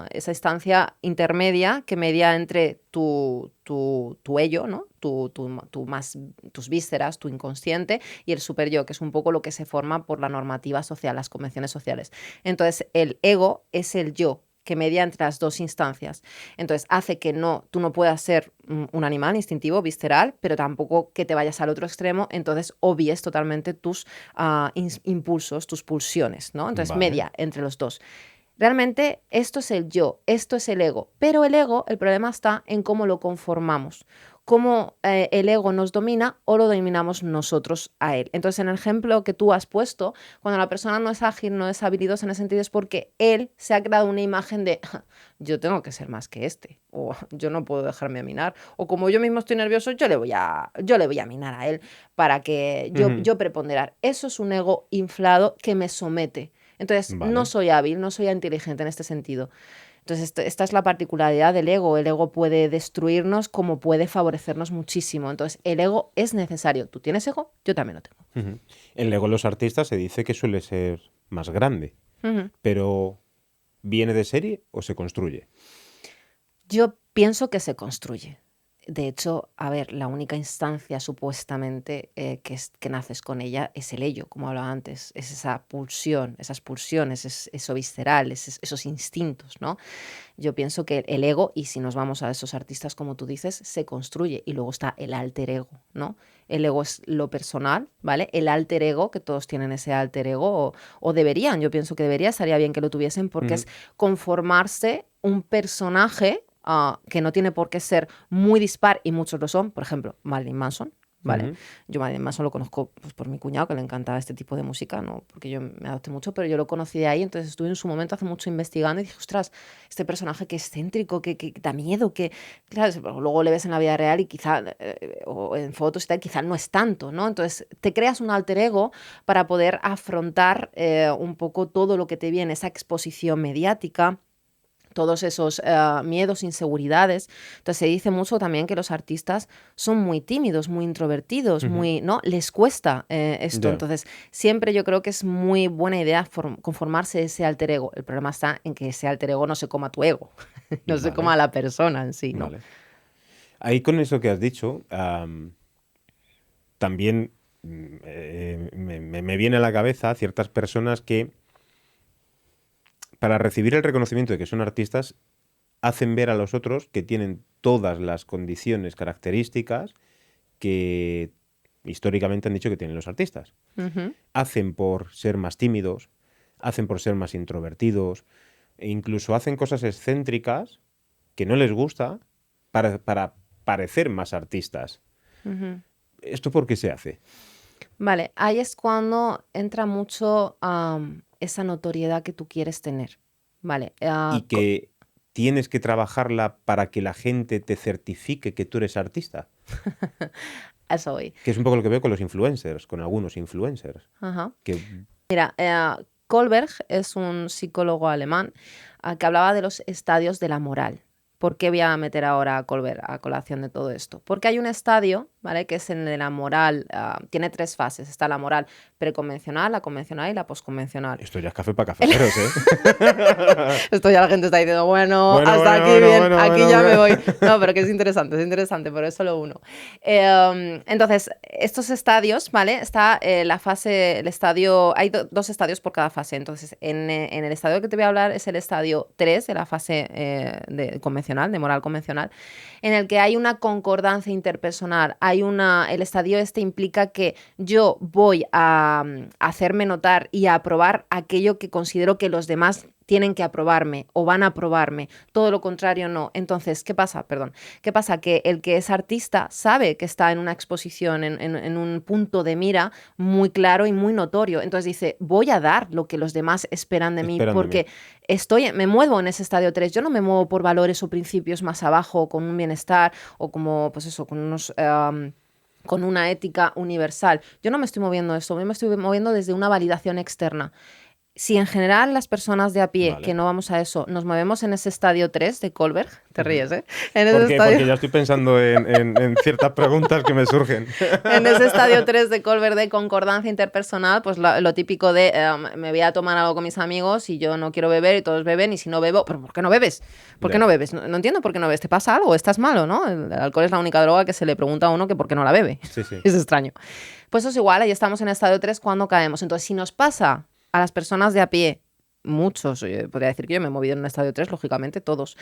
Esa instancia intermedia que media entre tu ello, ¿no? Tus vísceras, tu inconsciente y el superyo, que es un poco lo que se forma por la normativa social, las convenciones sociales. Entonces, el ego es el yo que media entre las dos instancias. Entonces, hace que tú no puedas ser un animal instintivo, visceral, pero tampoco que te vayas al otro extremo, entonces obvies totalmente tus impulsos, tus pulsiones, ¿no? Entonces, media entre los dos. Realmente esto es el yo, esto es el ego, pero el ego, el problema está en cómo lo conformamos, cómo el ego nos domina o lo dominamos nosotros a él. Entonces, en el ejemplo que tú has puesto, cuando la persona no es ágil, no es habilidosa en ese sentido, es porque él se ha creado una imagen de yo tengo que ser más que este, o yo no puedo dejarme minar, o como yo mismo estoy nervioso, yo le voy a minar a él para que yo preponderar. Eso es un ego inflado que me somete. Entonces, no soy hábil, no soy inteligente en este sentido. Entonces, esta es la particularidad del ego. El ego puede destruirnos como puede favorecernos muchísimo. Entonces, el ego es necesario. ¿Tú tienes ego? Yo también lo tengo. El ego en los artistas se dice que suele ser más grande, pero ¿viene de serie o se construye? Yo pienso que se construye. De hecho, a ver, la única instancia supuestamente que naces con ella es el ello, como hablaba antes, es esa pulsión, esas pulsiones, eso visceral, esos instintos, ¿no? Yo pienso que el ego, y si nos vamos a esos artistas como tú dices, se construye y luego está el alter ego, ¿no? El ego es lo personal, ¿vale? El alter ego, que todos tienen ese alter ego, o deberían, yo pienso que estaría bien que lo tuviesen porque es conformarse un personaje que no tiene por qué ser muy dispar, y muchos lo son, por ejemplo, Marilyn Manson, ¿vale? Ujú. Yo además solo conozco pues, por mi cuñado, que le encantaba este tipo de música, ¿no? Porque yo me adopté mucho, pero yo lo conocí de ahí, entonces estuve en su momento hace mucho investigando y dije, ostras, este personaje que es excéntrico, que da miedo, que, claro, luego le ves en la vida real y quizá, o en fotos y tal, quizá no es tanto, ¿no? Entonces te creas un alter ego para poder afrontar un poco todo lo que te viene, esa exposición mediática, todos esos miedos, inseguridades. Entonces se dice mucho también que los artistas son muy tímidos, muy introvertidos, Ujú. muy, ¿no? Les cuesta esto. Ya, Entonces siempre yo creo que es muy buena idea conformarse ese alter ego. El problema está en que ese alter ego no se coma tu ego, no se coma vale, a la persona en sí, ¿no? vale. Ahí con eso que has dicho, también me viene a la cabeza ciertas personas que, para recibir el reconocimiento de que son artistas, hacen ver a los otros que tienen todas las condiciones, características que históricamente han dicho que tienen los artistas. Ujú. Hacen por ser más tímidos, hacen por ser más introvertidos, e incluso hacen cosas excéntricas que no les gusta para parecer más artistas. Ujú. ¿Esto por qué se hace? Vale, ahí es cuando entra mucho esa notoriedad que tú quieres tener. Vale, Y que tienes que trabajarla para que la gente te certifique que tú eres artista. a eso voy. Que es un poco lo que veo con los influencers, con algunos influencers. Ajá. Que Mira, Kohlberg es un psicólogo alemán que hablaba de los estadios de la moral. ¿Por qué voy a meter ahora a Kohlberg a colación de todo esto? Porque hay un estadio, ¿vale? Que es el de la moral, tiene 3 fases. Está la moral preconvencional, la convencional y la posconvencional. esto ya es café para cafeteros, ¿eh? Esto ya la gente está diciendo, bueno, Bueno, hasta bueno, aquí bueno, bien, bueno, aquí bueno, ya me bueno. voy. No, pero que es interesante, por eso lo uno. Entonces, estos estadios, ¿vale? Está la fase, el estadio, hay 2 estadios por cada fase. Entonces, en el estadio que te voy a hablar es el estadio 3 de la fase convencional, de moral convencional, en el que hay una concordancia interpersonal, el estadio este implica que yo voy a hacerme notar y a aprobar aquello que considero que los demás tienen que aprobarme o van a aprobarme, todo lo contrario no. Entonces, ¿qué pasa? Perdón. ¿Qué pasa? Que el que es artista sabe que está en una exposición, en un punto de mira muy claro y muy notorio. Entonces dice, voy a dar lo que los demás esperan de mí Esperan de mí. porque me muevo en ese estadio 3. Yo no me muevo por valores o principios más abajo, con un bienestar o como, pues eso, con unos... con una ética universal. Yo no me estoy moviendo esto, yo me estoy moviendo desde una validación externa. Si en general las personas de a pie, que Vale. no vamos a eso, nos movemos en ese estadio 3 de Kohlberg, te Ujú. ríes, ¿eh? En ese ¿Por qué? estadio, Porque ya estoy pensando en ciertas preguntas que me surgen. en ese estadio 3 de Kohlberg de concordancia interpersonal, pues lo típico de me voy a tomar algo con mis amigos y yo no quiero beber y todos beben y si no bebo, ¿pero por qué no bebes? ¿Por qué Ya. no bebes? No, no entiendo por qué no bebes. ¿Te pasa algo? ¿Estás malo, no? El alcohol es la única droga que se le pregunta a uno que por qué no la bebe. Sí, sí. Es extraño. Pues eso es igual, ahí estamos en el estadio 3 cuando caemos. Entonces, si nos pasa a las personas de a pie, muchos, podría decir que yo me he movido en un estadio 3, lógicamente todos,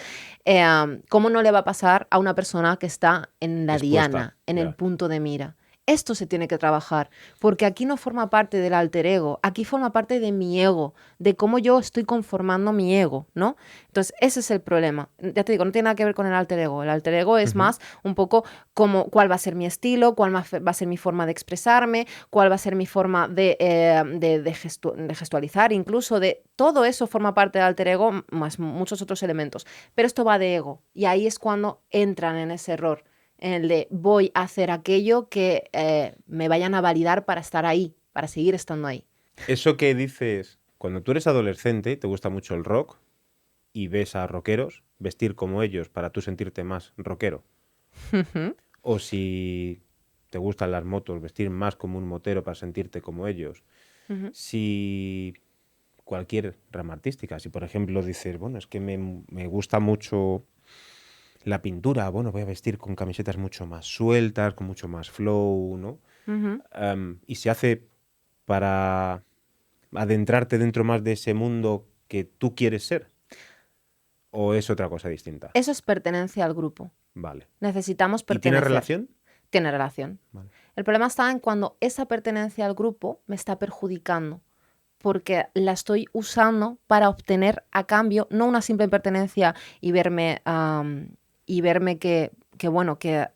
¿cómo no le va a pasar a una persona que está en la Expuesta. diana, en el Ya. punto de mira? Esto se tiene que trabajar, porque aquí no forma parte del alter ego, aquí forma parte de mi ego, de cómo yo estoy conformando mi ego, ¿no? Entonces, ese es el problema. Ya te digo, no tiene nada que ver con el alter ego. El alter ego es Ujú. más un poco como cuál va a ser mi estilo, cuál va a ser mi forma de expresarme, cuál va a ser mi forma de gestualizar, incluso de todo eso forma parte del alter ego, más muchos otros elementos. Pero esto va de ego, y ahí es cuando entran en ese error, en el de voy a hacer aquello que me vayan a validar para estar ahí, para seguir estando ahí. Eso que dices, cuando tú eres adolescente, te gusta mucho el rock y ves a rockeros vestir como ellos para tú sentirte más rockero. O si te gustan las motos, vestir más como un motero para sentirte como ellos. Si cualquier rama artística, si por ejemplo dices, bueno, es que me gusta mucho la pintura, bueno, voy a vestir con camisetas mucho más sueltas, con mucho más flow, ¿no? Y se hace para adentrarte dentro más de ese mundo que tú quieres ser. ¿O es otra cosa distinta? Eso es pertenencia al grupo. Vale. Necesitamos ¿Y tiene pertenecer. relación? Tiene relación. Vale. El problema está en cuando esa pertenencia al grupo me está perjudicando, porque la estoy usando para obtener a cambio no una simple pertenencia y verme que bueno, que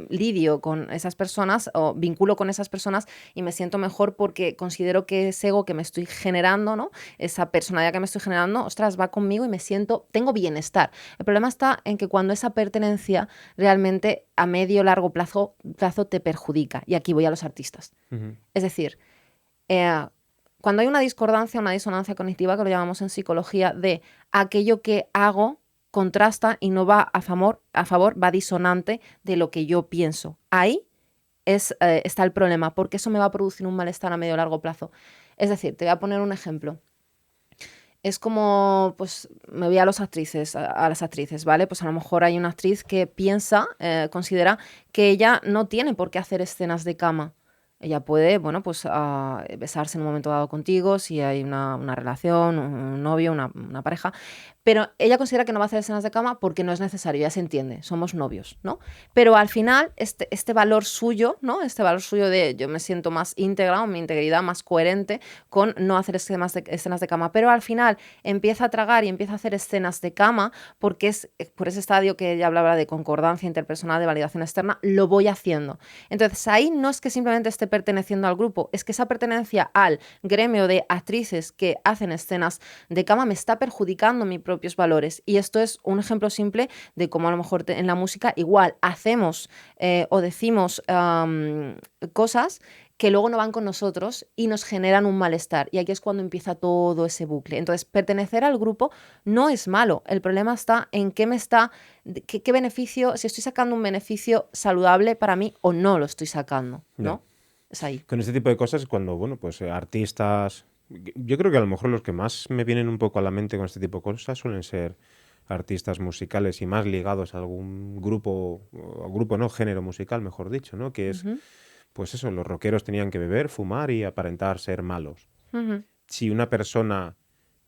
lidio con esas personas o vinculo con esas personas y me siento mejor porque considero que ese ego que me estoy generando, ¿no? Esa personalidad que me estoy generando, ostras, va conmigo y me siento, tengo bienestar. El problema está en que cuando esa pertenencia realmente a medio largo plazo te perjudica. Y aquí voy a los artistas. Ujú. Es decir, eh, cuando hay una discordancia, una disonancia cognitiva, que lo llamamos en psicología, de aquello que hago contrasta y no va a favor, va disonante de lo que yo pienso. Ahí está el problema, porque eso me va a producir un malestar a medio o largo plazo. Es decir, te voy a poner un ejemplo. Es como, pues, me voy a las actrices, ¿vale? Pues a lo mejor hay una actriz que piensa, considera que ella no tiene por qué hacer escenas de cama. Ella puede, bueno, pues besarse en un momento dado contigo, si hay una relación, un novio, una pareja, pero ella considera que no va a hacer escenas de cama porque no es necesario, ya se entiende, somos novios, ¿no? Pero al final, este valor suyo, ¿no? Este valor suyo de yo me siento más íntegra o mi integridad más coherente con no hacer escenas de cama, pero al final empieza a tragar y empieza a hacer escenas de cama porque es por ese estadio que ella hablaba de concordancia interpersonal, de validación externa, lo voy haciendo. Entonces ahí no es que simplemente esté perteneciendo al grupo, es que esa pertenencia al gremio de actrices que hacen escenas de cama me está perjudicando mis propios valores. Y esto es un ejemplo simple de cómo a lo mejor en la música igual hacemos o decimos cosas que luego no van con nosotros y nos generan un malestar. Y aquí es cuando empieza todo ese bucle. Entonces, pertenecer al grupo no es malo. El problema está en qué beneficio, si estoy sacando un beneficio saludable para mí o no lo estoy sacando, ¿no? Ya. Es ahí. Con este tipo de cosas, cuando, bueno, pues artistas. Yo creo que a lo mejor los que más me vienen un poco a la mente con este tipo de cosas suelen ser artistas musicales y más ligados a algún grupo, o grupo no, género musical, mejor dicho, ¿no? Que es, Ujú, pues eso, los rockeros tenían que beber, fumar y aparentar ser malos. ujú. Si una persona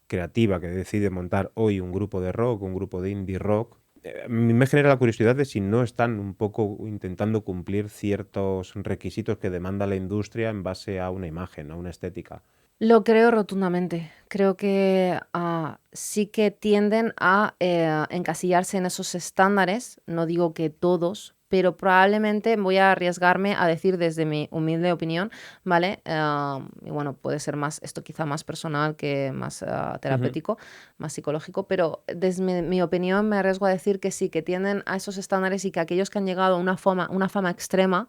creativa que decide montar hoy un grupo de rock, un grupo de indie rock, a mí me genera la curiosidad de si no están un poco intentando cumplir ciertos requisitos que demanda la industria en base a una imagen, a una estética. Lo creo rotundamente. Creo que sí que tienden a encasillarse en esos estándares. No digo que todos, pero probablemente voy a arriesgarme a decir desde mi humilde opinión, ¿vale? Y bueno, puede ser más, esto quizá más personal que más Ujú. terapéutico, más psicológico, pero desde mi opinión me arriesgo a decir que sí, que tienden a esos estándares y que aquellos que han llegado a una fama extrema,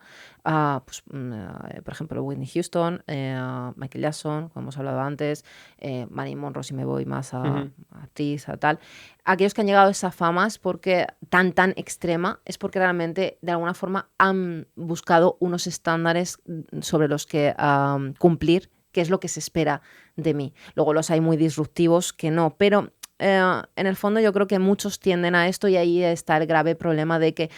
pues, por ejemplo, Whitney Houston, Michael Jackson, como hemos hablado antes, Marilyn Monroe, si me voy más Ujú. a actriz, a tal. Aquellos que han llegado a esa fama es porque tan extrema, es porque realmente de alguna forma han buscado unos estándares sobre los que cumplir, que es lo que se espera de mí. Luego los hay muy disruptivos que no, pero en el fondo yo creo que muchos tienden a esto y ahí está el grave problema de que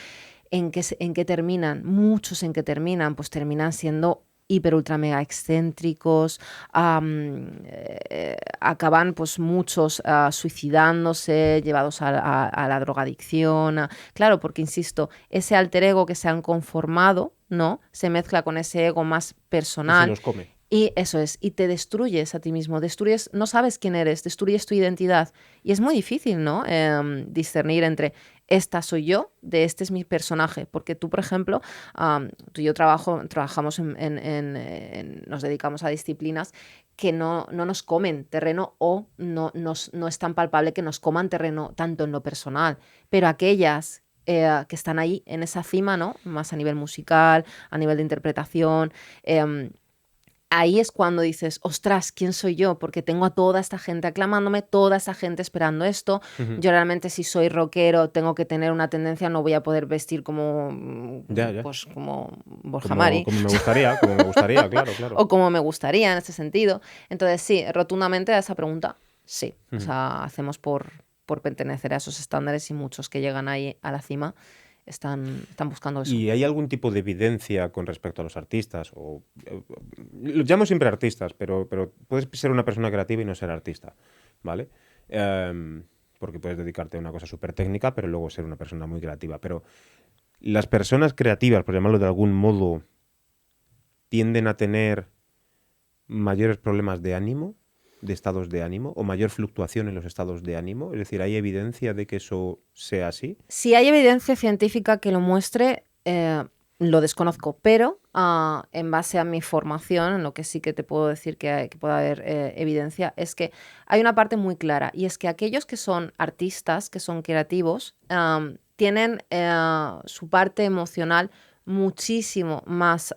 en qué terminan, muchos en qué terminan, pues terminan siendo hiper ultra mega excéntricos, acaban pues muchos suicidándose, llevados a la drogadicción, claro, porque insisto, ese alter ego que se han conformado, ¿no? Se mezcla con ese ego más Y se personal los come. y eso es, y te destruyes a ti mismo, destruyes, no sabes quién eres, destruyes tu identidad. Y es muy difícil, ¿no? Discernir entre esta soy yo, de este es mi personaje. Porque tú, por ejemplo, tú y yo trabajamos nos dedicamos a disciplinas que no nos comen terreno o no es tan palpable que nos coman terreno tanto en lo personal. Pero aquellas que están ahí en esa cima, ¿no? Más a nivel musical, a nivel de interpretación. Ahí es cuando dices, ostras, ¿quién soy yo? Porque tengo a toda esta gente aclamándome, toda esta gente esperando esto. Ujú. Yo realmente si soy rockero tengo que tener una tendencia, no voy a poder vestir como, Ya, ya. pues, como Borja Como, Mari como me gustaría, claro, claro. o como me gustaría en ese sentido. Entonces sí, rotundamente a esa pregunta, sí. O Ujú. sea, hacemos por pertenecer a esos estándares y muchos que llegan ahí a la cima están buscando eso. ¿Y hay algún tipo de evidencia con respecto a los artistas? Los llamo siempre artistas, pero puedes ser una persona creativa y no ser artista, ¿vale? Porque puedes dedicarte a una cosa súper técnica, pero luego ser una persona muy creativa. Pero las personas creativas, por llamarlo de algún modo, tienden a tener mayores problemas de ánimo, de estados de ánimo, o mayor fluctuación en los estados de ánimo. Es decir, ¿hay evidencia de que eso sea así? Si hay evidencia científica que lo muestre, lo desconozco, pero en base a mi formación, en lo que sí que te puedo decir que puede haber evidencia, es que hay una parte muy clara, y es que aquellos que son artistas, que son creativos, tienen su parte emocional muchísimo más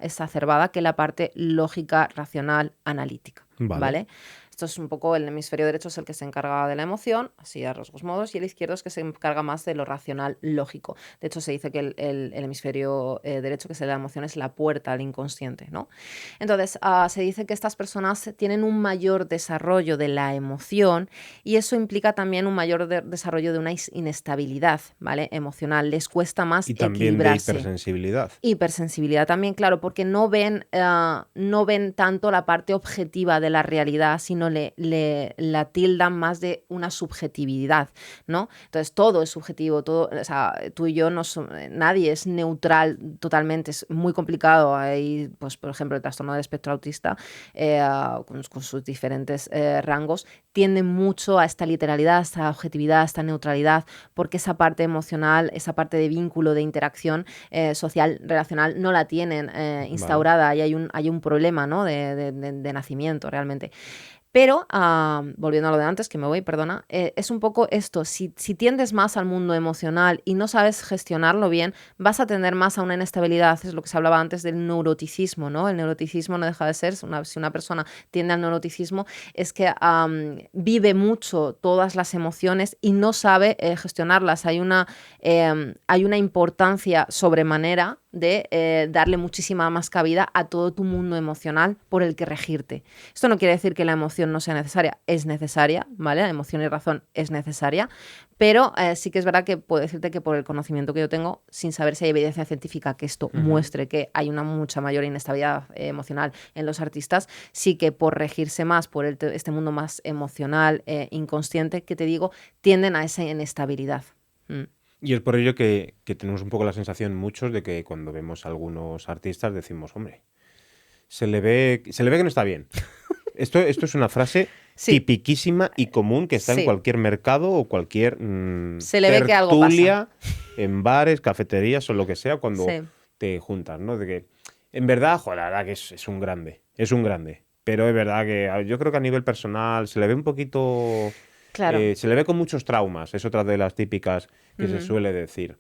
exacerbada que la parte lógica, racional, analítica. ¿Vale? Esto es un poco, el hemisferio derecho es el que se encarga de la emoción, así a rasgos modos, y el izquierdo es que se encarga más de lo racional lógico. De hecho, se dice que el hemisferio derecho, que es el de la emoción, es la puerta al inconsciente, ¿no? Entonces, se dice que estas personas tienen un mayor desarrollo de la emoción, y eso implica también un mayor desarrollo de una inestabilidad, ¿vale? Emocional. Les cuesta más Y también equilibrarse. de hipersensibilidad. Hipersensibilidad también, claro, porque no ven tanto la parte objetiva de la realidad, sino la tildan más de una subjetividad, ¿no? Entonces todo es subjetivo, todo, o sea, tú y yo nadie es neutral totalmente, es muy complicado. Hay, pues, por ejemplo, el trastorno del espectro autista, con sus diferentes rangos, tiende mucho a esta literalidad, a esta objetividad, a esta neutralidad, porque esa parte emocional, esa parte de vínculo, de interacción social, relacional, no la tienen instaurada, y hay un problema, ¿no? de nacimiento realmente. Pero, volviendo a lo de antes, que me voy, perdona, es un poco esto: si tiendes más al mundo emocional y no sabes gestionarlo bien, vas a tender más a una inestabilidad. Es lo que se hablaba antes del neuroticismo, ¿no? El neuroticismo no deja de ser, si una persona tiende al neuroticismo, es que vive mucho todas las emociones y no sabe gestionarlas. Hay una importancia sobremanera de darle muchísima más cabida a todo tu mundo emocional por el que regirte. Esto no quiere decir que la emoción no sea necesaria, es necesaria, ¿vale? La emoción y razón es necesaria, pero sí que es verdad que puedo decirte que por el conocimiento que yo tengo, sin saber si hay evidencia científica que esto muestre que hay una mucha mayor inestabilidad emocional en los artistas, sí que por regirse más por este mundo más emocional, inconsciente, que te digo, tienden a esa inestabilidad. Y es por ello que tenemos un poco la sensación muchos de que cuando vemos a algunos artistas decimos, hombre, se le ve que no está bien. Esto es una frase Sí. tipiquísima y común que está en Sí. cualquier mercado o cualquier Se le ve que algo tertulia, en bares, cafeterías o lo que sea, cuando Sí. te juntas, ¿no? De que, en verdad, joder, la verdad que es un grande, es un grande. Pero es verdad que yo creo que a nivel personal se le ve un poquito... Claro. se le ve con muchos traumas, es otra de las típicas que se suele decir.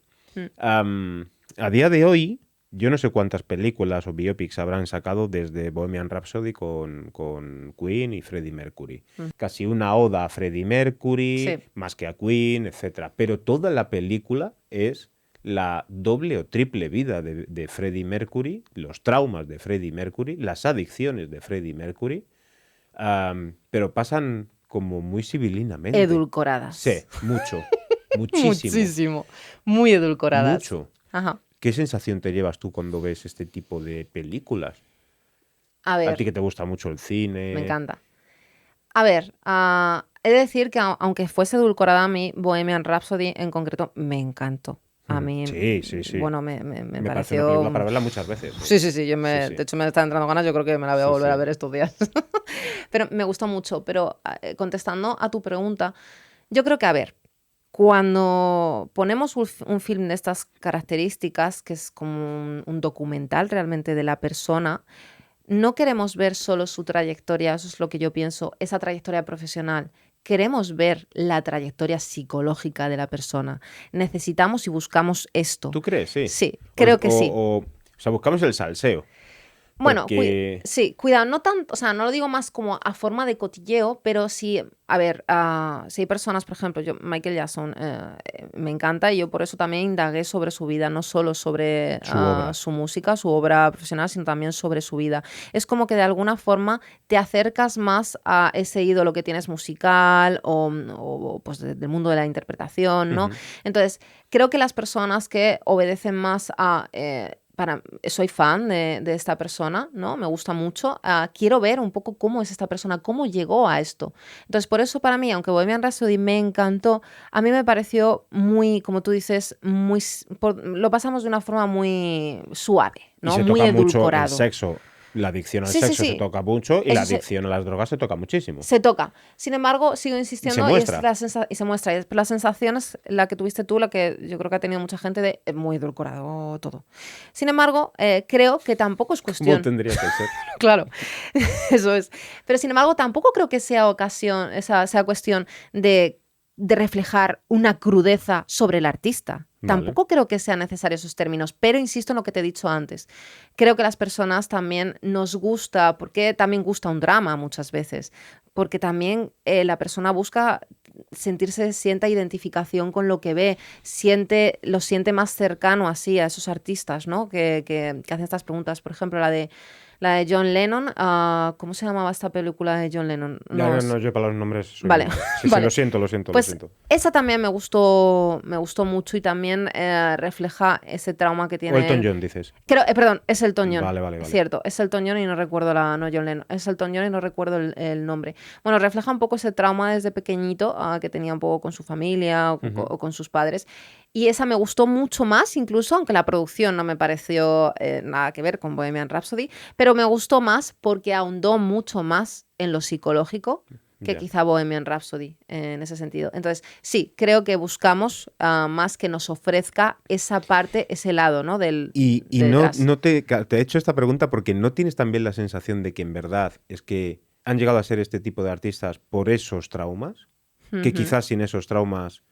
A día de hoy, yo no sé cuántas películas o biopics habrán sacado desde Bohemian Rhapsody con Queen y Freddie Mercury. Casi una oda a Freddie Mercury, Sí. más que a Queen, etc. Pero toda la película es la doble o triple vida de Freddie Mercury, los traumas de Freddie Mercury, las adicciones de Freddie Mercury, pero pasan como muy civilinamente. Edulcoradas. Sí, mucho. Muchísimo. Muchísimo. Muy edulcoradas. Mucho. Ajá. ¿Qué sensación te llevas tú cuando ves este tipo de películas? A ver. A ti que te gusta mucho el cine. Me encanta. A ver, he de decir que aunque fuese edulcorada, a mí Bohemian Rhapsody en concreto me encantó. A mí, Sí. bueno, me Me parece pareció... una película para verla muchas veces. Sí. Sí. De hecho, me está entrando ganas, yo creo que me la voy a volver a ver estos días. Pero me gustó mucho. Pero contestando a tu pregunta, yo creo que, a ver, cuando ponemos un film de estas características, que es como un documental realmente de la persona, no queremos ver solo su trayectoria, eso es lo que yo pienso, esa trayectoria profesional. Queremos ver la trayectoria psicológica de la persona. Necesitamos y buscamos esto. ¿Tú crees? Sí. Sí, creo que sí. O sea, buscamos el salseo. Bueno, Porque... sí, cuidado, no tanto, o sea, no lo digo más como a forma de cotilleo, pero sí, a ver, si hay personas, por ejemplo, Michael Jackson me encanta, y yo por eso también indagué sobre su vida, no solo sobre su música, su obra profesional, sino también sobre su vida. Es como que de alguna forma te acercas más a ese ídolo que tienes musical o pues del mundo de la interpretación, ¿no? Entonces, creo que las personas que obedecen más a... soy fan de esta persona, ¿no? Me gusta mucho. Quiero ver un poco cómo es esta persona, cómo llegó a esto. Entonces, por eso para mí, aunque Bohemian Rhapsody me encantó, a mí me pareció muy, como tú dices, lo pasamos de una forma muy suave, ¿no? Y se Muy toca mucho el edulcorado. sexo. La adicción al Sí, sí, sexo se sí. toca mucho y Eso la adicción a las drogas se toca muchísimo. se toca. Sin embargo, sigo insistiendo Y se muestra. y se muestra. Y la sensación es la que tuviste tú, la que yo creo que ha tenido mucha gente de muy edulcorado todo. Sin embargo, creo que tampoco es ¿Cómo cuestión. tendría que ser? Claro, eso es. Pero sin embargo, tampoco creo que sea sea cuestión de reflejar una crudeza sobre el artista. Vale. Tampoco creo que sean necesarios esos términos, pero insisto en lo que te he dicho antes. Creo que las personas también nos gusta, porque también gusta un drama muchas veces, porque también la persona busca sienta identificación con lo que ve, lo siente más cercano así a esos artistas, ¿no? Que hacen estas preguntas. Por ejemplo, la de John Lennon. ¿Cómo se llamaba esta película de John Lennon? No, yo para los nombres soy Vale, muy malo. Sí, vale. lo siento. Pues esa también me gustó mucho y también refleja ese trauma que O tiene Elton él. John, dices. Perdón, es Elton John. Vale. Cierto, es Elton John y no recuerdo no John Lennon. Es Elton John y no recuerdo el nombre. Bueno, refleja un poco ese trauma desde pequeñito que tenía un poco con su familia o con sus padres. Y esa me gustó mucho más, incluso, aunque la producción no me pareció nada que ver con Bohemian Rhapsody, pero me gustó más porque ahondó mucho más en lo psicológico que Ya. quizá Bohemian Rhapsody en ese sentido. Entonces, sí, creo que buscamos más que nos ofrezca esa parte, ese lado, ¿no? Y detrás. no te he hecho esta pregunta porque no tienes también la sensación de que en verdad es que han llegado a ser este tipo de artistas por esos traumas, que Ujú. quizás sin esos traumas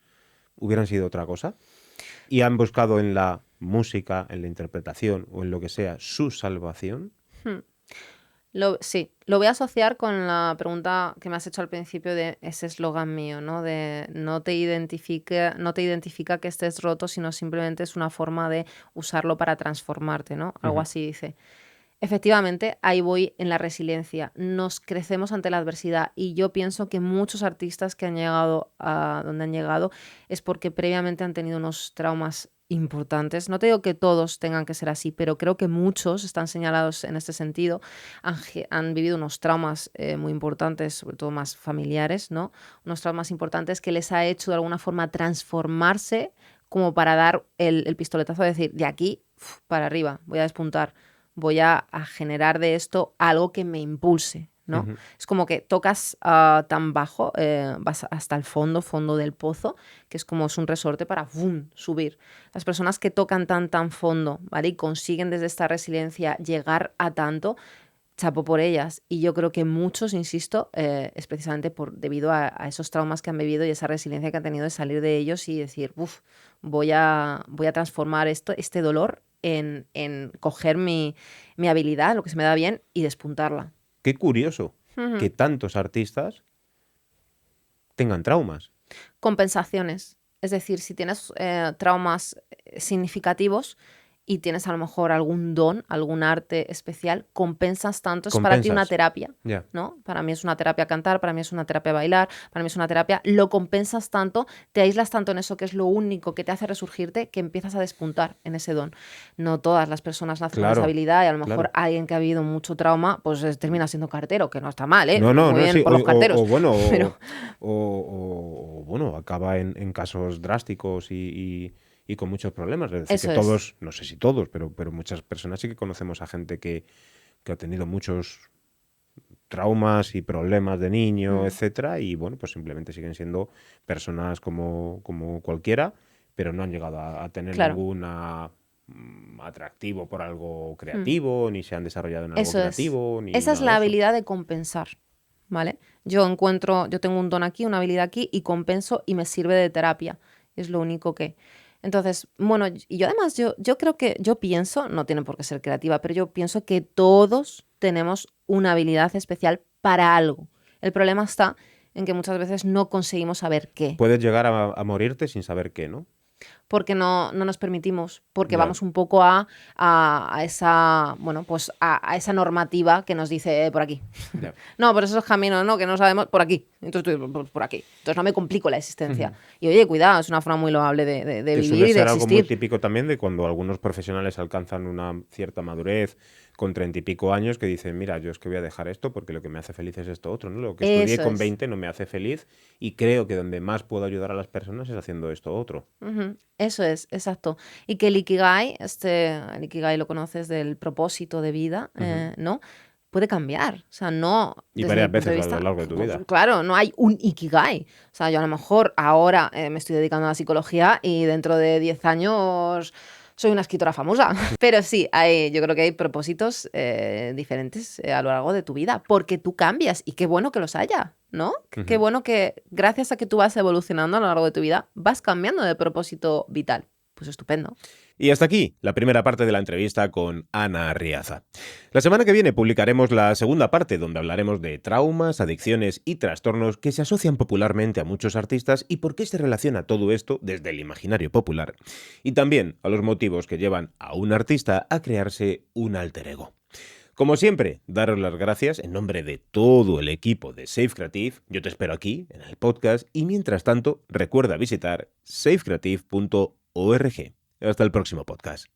hubieran sido otra cosa, y han buscado en la música, en la interpretación o en lo que sea su salvación. Sí, lo voy a asociar con la pregunta que me has hecho al principio de ese eslogan mío, ¿no? De no te identifica que estés roto, sino simplemente es una forma de usarlo para transformarte, ¿no? Algo así dice. Efectivamente, ahí voy en la resiliencia. Nos crecemos ante la adversidad y yo pienso que muchos artistas que han llegado a donde han llegado es porque previamente han tenido unos traumas importantes. No te digo que todos tengan que ser así, pero creo que muchos están señalados en este sentido. Han vivido unos traumas muy importantes, sobre todo más familiares, ¿no? Unos traumas importantes que les ha hecho de alguna forma transformarse como para dar el pistoletazo de decir, de aquí para arriba, voy a despuntar. Voy a generar de esto algo que me impulse, ¿no? Es como que tocas tan bajo, vas hasta el fondo del pozo, que es como es un resorte para ¡vum!, subir. Las personas que tocan tan fondo, ¿vale? Y consiguen desde esta resiliencia llegar a tanto, chapo por ellas. Y yo creo que muchos, insisto, es precisamente debido a esos traumas que han vivido y esa resiliencia que han tenido de salir de ellos y decir, voy a transformar este dolor en coger mi habilidad, lo que se me da bien, y despuntarla. Qué curioso que tantos artistas tengan traumas. Compensaciones. Es decir, si tienes traumas significativos y tienes a lo mejor algún don, algún arte especial, compensas tanto. Es para ti una terapia, Ya. ¿no? Para mí es una terapia cantar, para mí es una terapia bailar, para mí es una terapia. Lo compensas tanto, te aíslas tanto en eso que es lo único que te hace resurgirte, que empiezas a despuntar en ese don. No todas las personas nacen con esa habilidad y a lo mejor alguien que ha vivido mucho trauma, pues termina siendo cartero, que no está mal, ¿eh? No, Muy bien sí. por los carteros. Bueno, acaba en casos drásticos y con muchos problemas. Es decir, Eso que es. todos, no sé si todos, pero muchas personas sí que conocemos a gente que ha tenido muchos traumas y problemas de niño, etcétera, y bueno, pues simplemente siguen siendo personas como cualquiera, pero no han llegado a tener Claro. ningún atractivo por algo creativo, ni se han desarrollado en algo Eso creativo, ni Esa es nada la de eso. habilidad de compensar, ¿vale? Yo tengo un don aquí, una habilidad aquí y compenso y me sirve de terapia. Es lo único que... Entonces, bueno, y yo además, yo creo que, yo pienso, no tiene por qué ser creativa, pero yo pienso que todos tenemos una habilidad especial para algo. El problema está en que muchas veces no conseguimos saber qué. Puedes llegar a morirte sin saber qué, ¿no? Porque no nos permitimos, porque Ya. vamos un poco a esa, bueno, pues a esa normativa que nos dice por aquí. Ya. No, por esos caminos, no, que no sabemos, por aquí. Entonces por aquí. Entonces no me complico la existencia. Y oye, cuidado, es una forma muy loable de Que vivir suele y de ser algo muy existir. típico también de cuando algunos profesionales alcanzan una cierta madurez, con 30 y pico años que dicen, mira, yo es que voy a dejar esto porque lo que me hace feliz es esto otro, ¿no? Lo que estudié Eso con es. 20 no me hace feliz y creo que donde más puedo ayudar a las personas es haciendo esto otro. Eso es, exacto. Y que el Ikigai lo conoces del propósito de vida, Ujú. ¿no? Puede cambiar. O sea, no, Y desde mi varias punto de veces a lo vista, largo de tu vida. claro, no hay un Ikigai. O sea, yo a lo mejor ahora me estoy dedicando a la psicología y dentro de 10 años soy una escritora famosa. Pero sí, yo creo que hay propósitos diferentes a lo largo de tu vida, porque tú cambias y qué bueno que los haya, ¿no? Qué Ujú. bueno que gracias a que tú vas evolucionando a lo largo de tu vida, vas cambiando de propósito vital. Pues estupendo. Y hasta aquí la primera parte de la entrevista con Ana Arriaza. La semana que viene publicaremos la segunda parte, donde hablaremos de traumas, adicciones y trastornos que se asocian popularmente a muchos artistas y por qué se relaciona todo esto desde el imaginario popular. Y también a los motivos que llevan a un artista a crearse un alter ego. Como siempre, daros las gracias en nombre de todo el equipo de Safe Creative. Yo te espero aquí, en el podcast, y mientras tanto, recuerda visitar safecreative.org. Hasta el próximo podcast.